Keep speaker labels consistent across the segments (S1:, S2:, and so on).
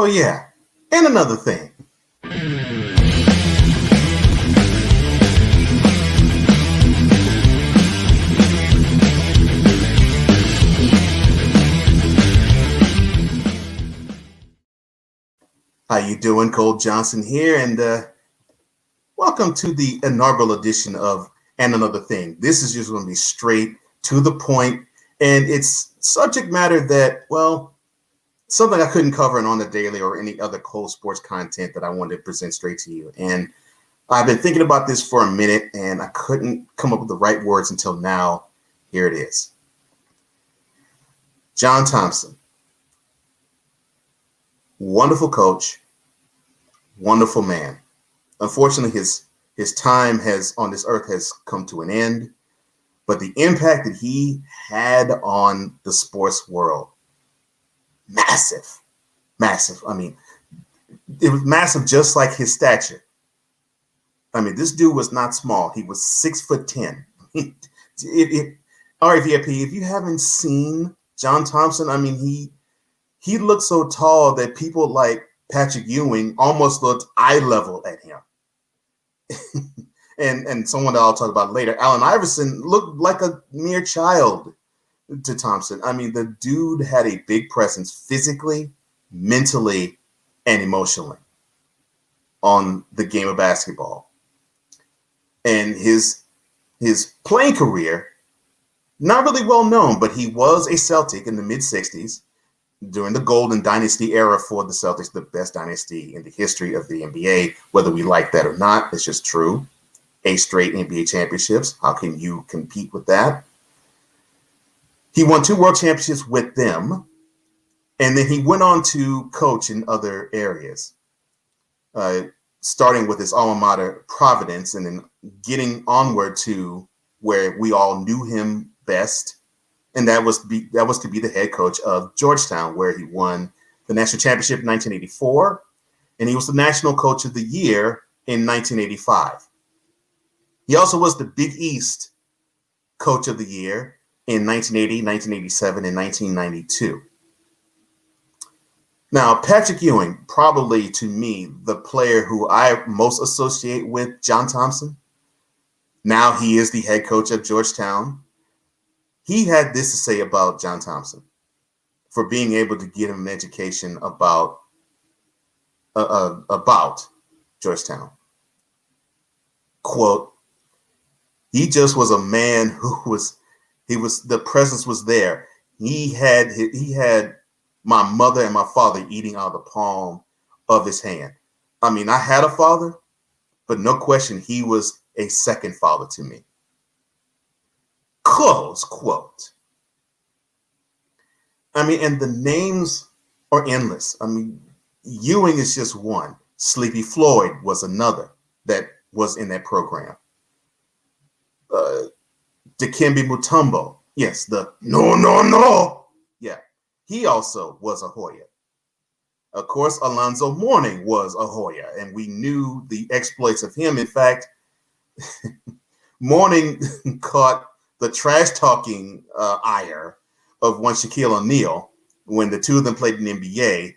S1: Oh, yeah. And another thing. How you doing? Cole Johnson here, and welcome to the inaugural edition of And Another Thing. This is just going to be straight to the point, and it's subject matter that, well, something I couldn't cover on the daily or any other Cole sports content that I wanted to present straight to you. And I've been thinking about this for a minute, and I couldn't come up with the right words until now. Here it is. John Thompson. Wonderful coach, wonderful man. Unfortunately, his time on this earth has come to an end, but the impact that he had on the sports world, massive. I mean, it was massive, just like his stature. I mean, this dude was not small. He was 6'10". RVIP, if you haven't seen John Thompson, I mean, he looked so tall that people like Patrick Ewing almost looked eye level at him. and someone that I'll talk about later, Allen Iverson, looked like a mere child to Thompson. I mean, the dude had a big presence physically, mentally, and emotionally on the game of basketball. And his playing career, not really well known, but he was a Celtic in the mid-'60s. During the golden dynasty era for the Celtics, the best dynasty in the history of the NBA, whether we like that or not, it's just true. 8 straight NBA championships. How can you compete with that? He won 2 world championships with them, and then he went on to coach in other areas, starting with his alma mater, Providence, and then getting onward to where we all knew him best. And that was to be the head coach of Georgetown, where he won the national championship in 1984, and he was the national coach of the year in 1985. He also was the Big East coach of the year in 1980, 1987, and 1992. Now, Patrick Ewing, probably to me, the player who I most associate with John Thompson. Now he is the head coach of Georgetown. He had this to say about John Thompson for being able to get him an education about Georgetown. Quote, he just was a man who the presence was there. He had my mother and my father eating out of the palm of his hand. I mean, I had a father, but no question, he was a second father to me. Close quote. I mean, and the names are endless. I mean, Ewing is just one. Sleepy Floyd was another that was in that program. Dikembe Mutombo, yes, the no. Yeah, he also was a Hoya. Of course, Alonzo Mourning was a Hoya, and we knew the exploits of him. In fact, Mourning caught the trash-talking ire of one Shaquille O'Neal when the two of them played in the NBA.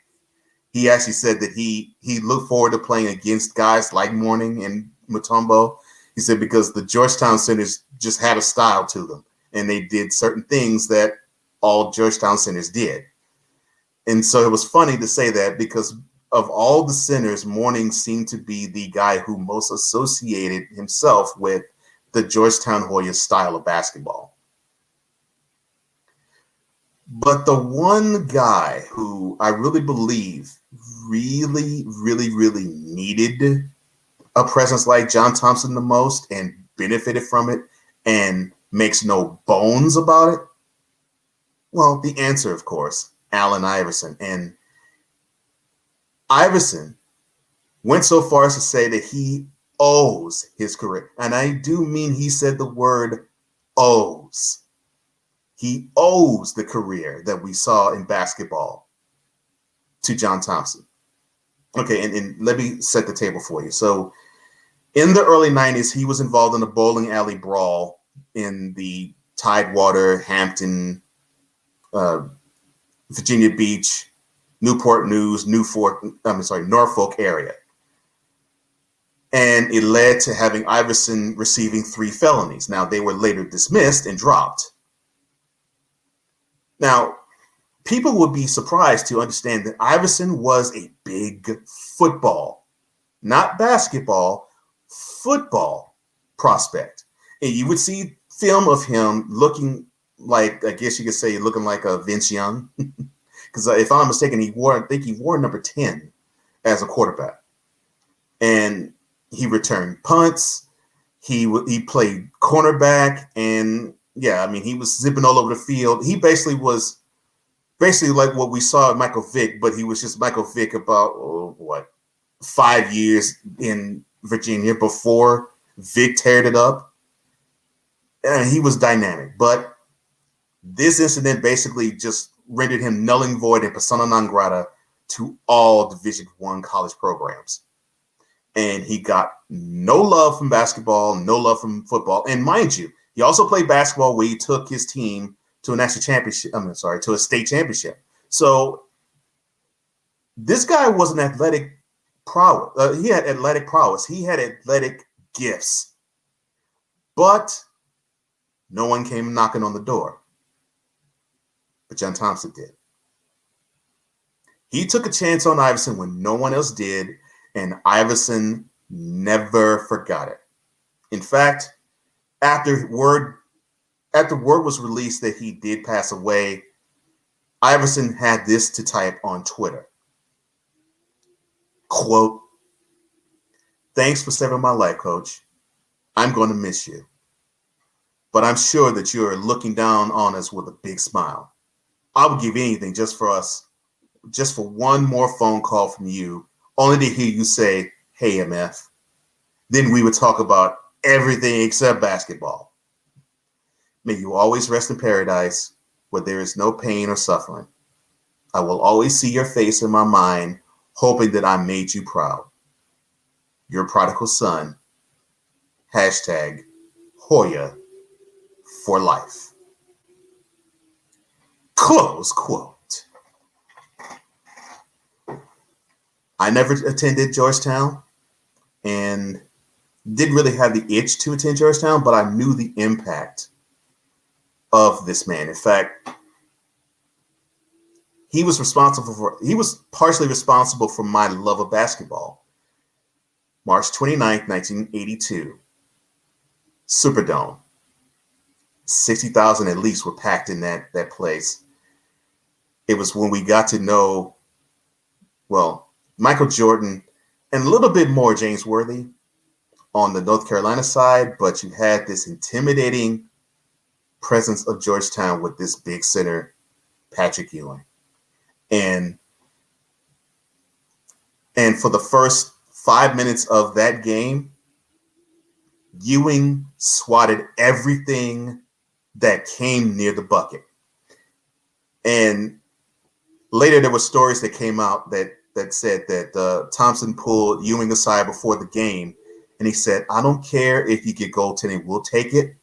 S1: He actually said that he looked forward to playing against guys like Mourning and Mutombo. He said because the Georgetown centers just had a style to them, and they did certain things that all Georgetown centers did. And so it was funny to say that because of all the centers, Mourning seemed to be the guy who most associated himself with the Georgetown Hoyas style of basketball. But the one guy who I really believe really needed a presence like John Thompson the most and benefited from it and makes no bones about it, well, the answer, of course, Allen Iverson. And Iverson went so far as to say that he owes his career. And I do mean he said the word owes. He owes the career that we saw in basketball to John Thompson. Okay, and let me set the table for you. So in the early 90s, he was involved in a bowling alley brawl in the Tidewater, Hampton, Virginia Beach Newport News, Norfolk area. And it led to having Iverson receiving 3 felonies. Now, they were later dismissed and dropped. Now, people would be surprised to understand that Iverson was a big football, not basketball, football prospect. And you would see film of him looking like, I guess you could say, looking like a Vince Young. Because if I'm not mistaken, I think he wore number 10 as a quarterback. And he returned punts. He played cornerback. And, yeah, I mean, he was zipping all over the field. He basically was like what we saw at Michael Vick, but he was just Michael Vick about, 5 years in Virginia before Vick teared it up. And he was dynamic. But this incident basically just rendered him null and void and persona non grata to all Division I college programs. And he got no love from basketball, no love from football. And mind you, he also played basketball where he took his team to a national championship. To a state championship. So this guy was an athletic prowess. He had athletic prowess. He had athletic gifts. But no one came knocking on the door. But John Thompson did. He took a chance on Iverson when no one else did, and Iverson never forgot it. In fact, after word was released that he did pass away, Iverson had this to type on Twitter. Quote, "Thanks for saving my life, Coach. I'm going to miss you. But I'm sure that you're looking down on us with a big smile. I would give anything just for one more phone call from you, only to hear you say, 'Hey, MF.' Then we would talk about everything except basketball. May you always rest in paradise where there is no pain or suffering. I will always see your face in my mind, hoping that I made you proud. Your prodigal son, hashtag Hoya for life." Close quote. I never attended Georgetown and didn't really have the itch to attend Georgetown, but I knew the impact of this man. In fact, he was partially responsible for my love of basketball. March 29th, 1982, Superdome. 60,000 at least were packed in that place. It was when we got to know, Michael Jordan and a little bit more James Worthy on the North Carolina side, but you had this intimidating presence of Georgetown with this big center, Patrick Ewing. And for the first 5 minutes of that game, Ewing swatted everything that came near the bucket. And later there were stories that came out that said that Thompson pulled Ewing aside before the game, and he said, "I don't care if you get goaltending, we'll take it.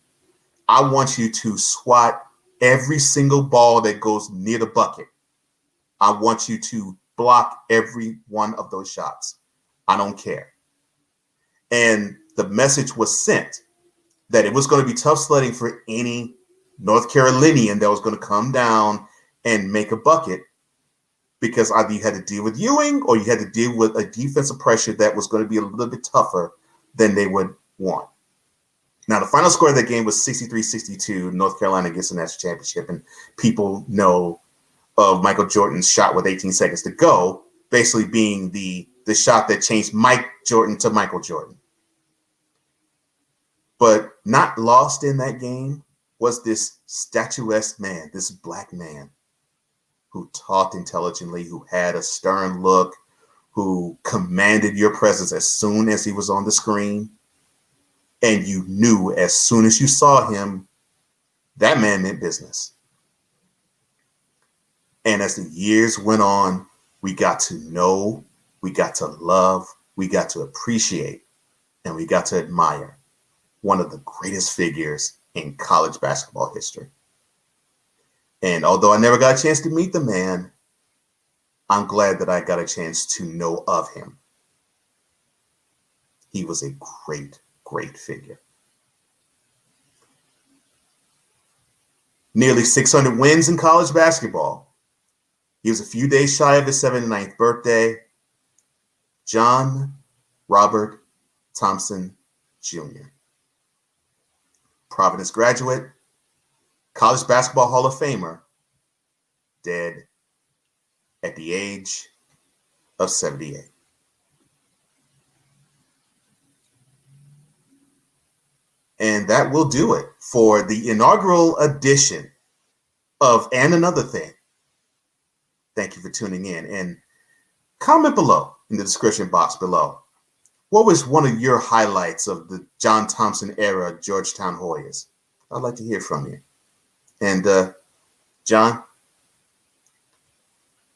S1: I want you to swat every single ball that goes near the bucket. I want you to block every one of those shots. I don't care." And the message was sent that it was going to be tough sledding for any North Carolinian that was going to come down and make a bucket, because either you had to deal with Ewing or you had to deal with a defensive pressure that was going to be a little bit tougher than they would want. Now, the final score of that game was 63-62. North Carolina gets the national championship, and people know of Michael Jordan's shot with 18 seconds to go, basically being the shot that changed Mike Jordan to Michael Jordan. But not lost in that game was this statuesque man, this black man who talked intelligently, who had a stern look, who commanded your presence as soon as he was on the screen. And you knew as soon as you saw him, that man meant business. And as the years went on, we got to know, we got to love, we got to appreciate, and we got to admire one of the greatest figures in college basketball history. And although I never got a chance to meet the man, I'm glad that I got a chance to know of him. He was a great, great figure. Nearly 600 wins in college basketball. He was a few days shy of his 79th birthday. John Robert Thompson Jr. Providence graduate, College Basketball Hall of Famer, dead at the age of 78. And that will do it for the inaugural edition of And Another Thing. Thank you for tuning in, and comment below in the description box below. What was one of your highlights of the John Thompson era Georgetown Hoyas? I'd like to hear from you. And John,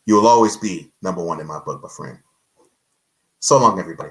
S1: you will always be number one in my book, my friend. So long, everybody.